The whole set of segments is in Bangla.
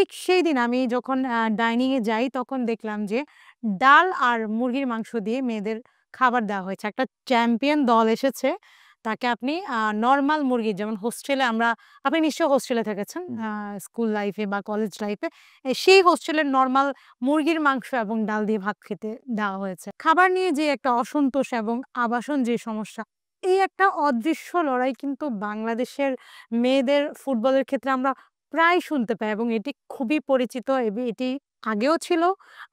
ঠিক সেই দিন আমি যখন ডাইনিং এ যাই তখন দেখলাম যে ডাল আর মুরগির মাংস দিয়ে মেয়েদের খাবার দেওয়া হয়েছে। একটা চ্যাম্পিয়ন দল এসেছে। তাকে আপনি নরমাল মুরগি যেমন হোস্টেলে আপনি নিশ্চয়ই হোস্টেলে থেকেছেন স্কুল লাইফে বা কলেজ লাইফে। সেই হোস্টেলের নরমাল মুরগির মাংস এবং ডাল দিয়ে ভাত খেতে দেওয়া হয়েছে। খাবার নিয়ে যে একটা অসন্তোষ এবং আবাসন যে সমস্যা, এই একটা অদৃশ্য লড়াই কিন্তু বাংলাদেশের মেয়েদের ফুটবলের ক্ষেত্রে আমরা প্রায় শুনতে পাই এবং এটি খুবই পরিচিত এটি আগেও ছিল।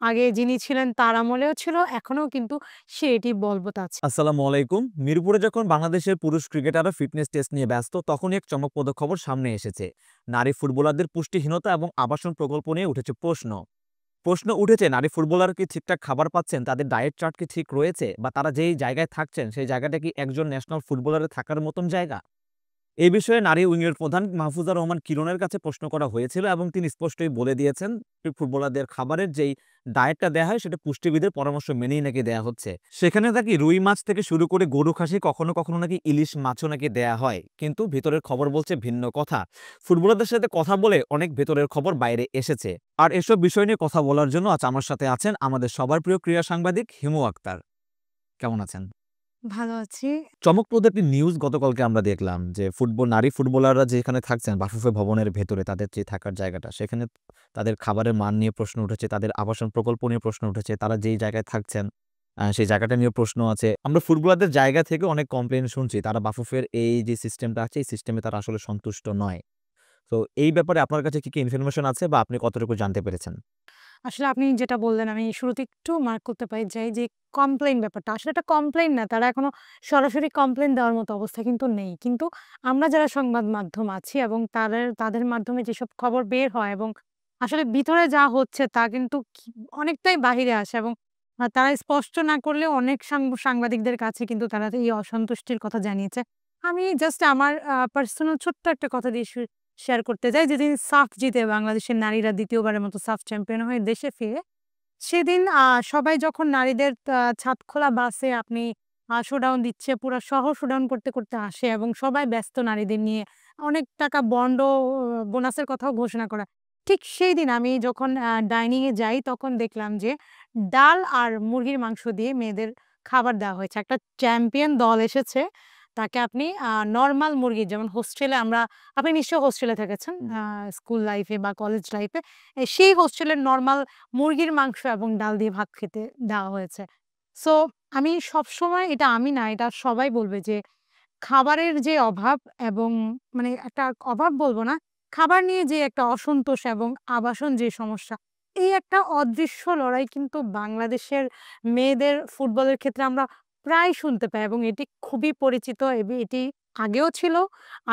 আগে যিনি ছিলেন তার আমলেও ছিল। এখনো কিন্তু সে এটি বলবৎ আছে। আসসালামু আলাইকুম। মিরপুরে যখন বাংলাদেশের পুরুষ ক্রিকেটাররা ফিটনেস টেস্ট নিয়ে ব্যস্ত, তখনই এক চমকপ্রদ খবর সামনে এসেছে। নারী ফুটবলারদের পুষ্টিহীনতা এবং আবাসন প্রকল্প নিয়ে উঠেছে প্রশ্ন উঠেছে, নারী ফুটবলার কি ঠিকঠাক খাবার পাচ্ছেন? তাদের ডায়েট চার্ট কি ঠিক রয়েছে? বা তারা যেই জায়গায় থাকছেন, সেই জায়গাটা কি একজন ন্যাশনাল ফুটবলারের থাকার মতন জায়গা? এই বিষয়ে নারী উইংয়ের প্রধান মাহফুজা রহমান কিরণের কাছে প্রশ্ন করা হয়েছিল এবং তিনি স্পষ্টই বলে দিয়েছেন ফুটবলারদের খাবারের যেই ডায়েটটা দেয়া হয় সেটা পুষ্টিবিদের পরামর্শ মেনেই নাকি দেয়া হচ্ছে। সেখানে নাকি রুই মাছ থেকে শুরু করে গরু খাসি, কখনো কখনো নাকি ইলিশ মাছও নাকি দেয়া হয়, কিন্তু ভেতরের খবর বলছে ভিন্ন কথা। ফুটবলারদের সাথে কথা বলে অনেক ভেতরের খবর বাইরে এসেছে। আর এসব বিষয় নিয়ে কথা বলার জন্য আজ আমার সাথে আছেন আমাদের সবার প্রিয় ক্রীড়া সাংবাদিক হিমু আক্তার। কেমন আছেন? ভালো আছি। চমকপ্রদ একটি নিউজ গতকালকে আমরা দেখলাম যে নারী ফুটবলাররা যেখানে থাকছেন বাফুফে ভবনের ভেতরে, তাদের যে থাকার জায়গাটা, সেখানে তাদের খাবারের মান নিয়ে প্রশ্ন উঠেছে, তাদের আবাসন প্রকল্প নিয়ে প্রশ্ন উঠেছে, তারা যেই জায়গায় থাকছেন সেই জায়গাটা নিয়ে প্রশ্ন আছে। আমরা ফুটবলারদের জায়গা থেকে অনেক কমপ্লেইন শুনছি, তারা বাফুফের এই যে সিস্টেমটা আছে এই সিস্টেমে তারা আসলে সন্তুষ্ট নয়। তো এই ব্যাপারে আপনার কাছে কি ইনফরমেশন আছে বা আপনি কতটুকু জানতে পেরেছেন? আসলে আপনি যেটা বললেন আমি শুরুতে একটু মার্ক করতে পারি যাই যে কমপ্লেইন ব্যাপারটা। আসলে এটা কমপ্লেইন না। তারা এখনো সরাসরি কমপ্লেইন দেওয়ার মতো অবস্থা কিন্তু নেই। কিন্তু আমরা যারা সংবাদ মাধ্যম আছি এবং তাদের মাধ্যমে যেসব খবর বের হয় এবং আসলে ভিতরে যা হচ্ছে তা কিন্তু অনেকটাই বাহিরে আসে এবং তারা স্পষ্ট না করলেও অনেক সাংবাদিকদের কাছে কিন্তু তারা এই অসন্তুষ্টির কথা জানিয়েছে। আমি জাস্ট আমার পার্সোনাল ছোট্ট একটা কথা দিয়ে শেয়ার করতে চাই। যেদিন সাফ জিতে বাংলাদেশের নারীরা ২য় বারের মতো সাফ চ্যাম্পিয়ন হয়ে দেশে ফিরে, সেদিন সবাই যখন নারীদের ছাদখোলা বাসে আপনি শোডাউন দিচ্ছে, পুরা শহর শোডাউন করতে, করতে আসে এবং সবাই ব্যস্ত নারীদের নিয়ে। অনেক টাকা বন্ড বোনাসের কথাও ঘোষণা করা। ঠিক সেই দিন আমি যখন ডাইনিং এ যাই তখন দেখলাম যে ডাল আর মুরগির মাংস দিয়ে মেয়েদের খাবার দেওয়া হয়েছে। একটা চ্যাম্পিয়ন দল এসেছে। তাকে আপনি নরমাল মুরগি যেমন আপনি নিশ্চয়ই হোস্টেলে থেকেছেন স্কুল লাইফে বা কলেজ লাইফে। সেই হোস্টেলের নরমাল মুরগির মাংস এবং ডাল দিয়ে ভাত খেতে দেওয়া হয়েছে। সো আমি সবসময় এটা আমি না, এটা সবাই বলবে যে খাবারের যে অভাব এবং মানে একটা অভাব বলব না, খাবার নিয়ে যে একটা অসন্তোষ এবং আবাসন যে সমস্যা, এই একটা অদৃশ্য লড়াই কিন্তু বাংলাদেশের মেয়েদের ফুটবলের ক্ষেত্রে আমরা প্রায় শুনতে পাই এবং এটি খুবই পরিচিত এটি আগেও ছিল।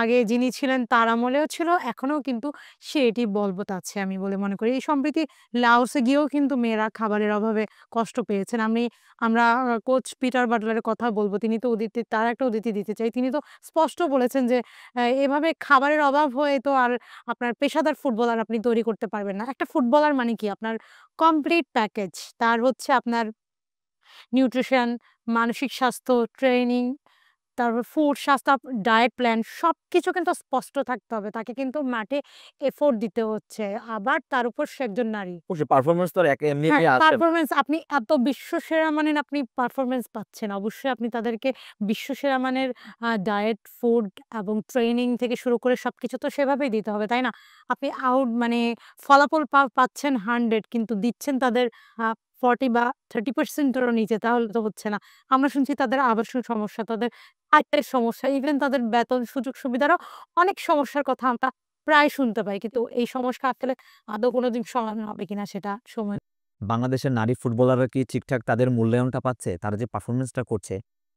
আগে যিনি ছিলেন তার আমলেও ছিল। এখনো কিন্তু সে এটি বলবৎ আছে আমি বলে মনে করি। এই সম্প্রতি লাওসে গিয়েও কিন্তু মেয়েরা খাবারের অভাবে কষ্ট পেয়েছেন। আমরা কোচ পিটার বাটলারের কথা বলব। তিনি তো তার একটা উদ্ধৃতি দিতে চাই। তিনি তো স্পষ্ট বলেছেন যে এভাবে খাবারের অভাব হয়ে তো আর আপনার পেশাদার ফুটবলার আপনি তৈরি করতে পারবেন না। একটা ফুটবলার মানে কি? আপনার কমপ্লিট প্যাকেজ। তার হচ্ছে আপনার নিউট্রিশন, মানসিক স্বাস্থ্য, ট্রেনিং, তারপর ফুড, স্বাস্থ্য, ডায়েট প্ল্যান সবকিছু কিন্তু স্পষ্ট থাকতে হবে। তাকে কিন্তু মাঠে এফোর্ট দিতে হচ্ছে। আবার তার উপর সে একজন নারী। অবশ্যই পারফরম্যান্স তো আর এমনি হ্যাঁ, এমনি আসে না। পারফরম্যান্স আপনি এত বিশ্বসেরা মানের আপনি পারফরম্যান্স পাচ্ছেন। অবশ্যই আপনি তাদেরকে বিশ্বসেরা মানের ডায়েট, ফুড এবং ট্রেনিং থেকে শুরু করে সবকিছু তো সেভাবেই দিতে হবে, তাই না? আপনি মানে ফলাফল পাচ্ছেন 100 কিন্তু দিচ্ছেন তাদের আ 40 বা 30% এরও নিচে, তাহলে তো হচ্ছে না। আমরা শুনছি তাদের আবাসন সমস্যা, তাদের আয়ের সমস্যা, ইভেন তাদের বেতন, সুযোগ সুবিধারও অনেক সমস্যার কথা আমরা প্রায় শুনতে পাই। কিন্তু এই সমস্যা আসলে আদৌ কোনদিন সমাধান হবে কিনা সেটা সময় বাংলাদেশের নারী ফুটবলাররা কি ঠিকঠাক তাদের মূল্যায়নটা পাচ্ছে? তারা যে পারফরম্যান্সটা করছে,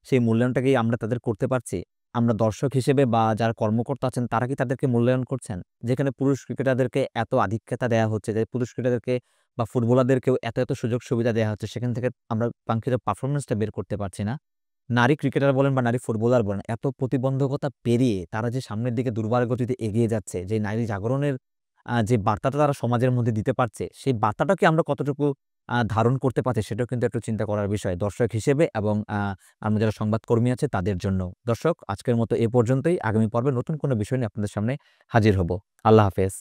সেই মূল্যায়নটা কি আমরা তাদের করতে পারছি? আমরা দর্শক হিসেবে বা যারা কর্মকর্তা আছেন তারা কি তাদেরকে মূল্যায়ন করছেন? যেখানে পুরুষ ক্রিকেটারদেরকে এত আধিক্যতা দেয়া হচ্ছে, যে পুরুষ ক্রিকেটারদেরকে বা ফুটবলারদেরকেও এত, এত সুযোগ সুবিধা দেয়া হচ্ছে, সেখান থেকে আমরা কাঙ্ক্ষিত পারফরম্যান্সটা বের করতে পারছি না। নারী ক্রিকেটার বলেন বা নারী ফুটবলার বলেন, এত প্রতিবন্ধকতা পেরিয়ে তারা যে সামনের দিকে দুর্বার গতিতে এগিয়ে যাচ্ছে, যে নারী জাগরণের যে বার্তাটা তারা সমাজের মধ্যে দিতে পারছে, সেই বার্তাটাকে আমরা কতটুকু ধারণ করতে পারছি সেটাও কিন্তু একটু চিন্তা করার বিষয় দর্শক হিসেবে এবং আমরা যারা সংবাদকর্মী আছে তাদের জন্য। দর্শক, আজকের মতো এ পর্যন্তই। আগামী পর্বে নতুন কোনো বিষয় নিয়ে আপনাদের সামনে হাজির হব। আল্লাহ হাফেজ।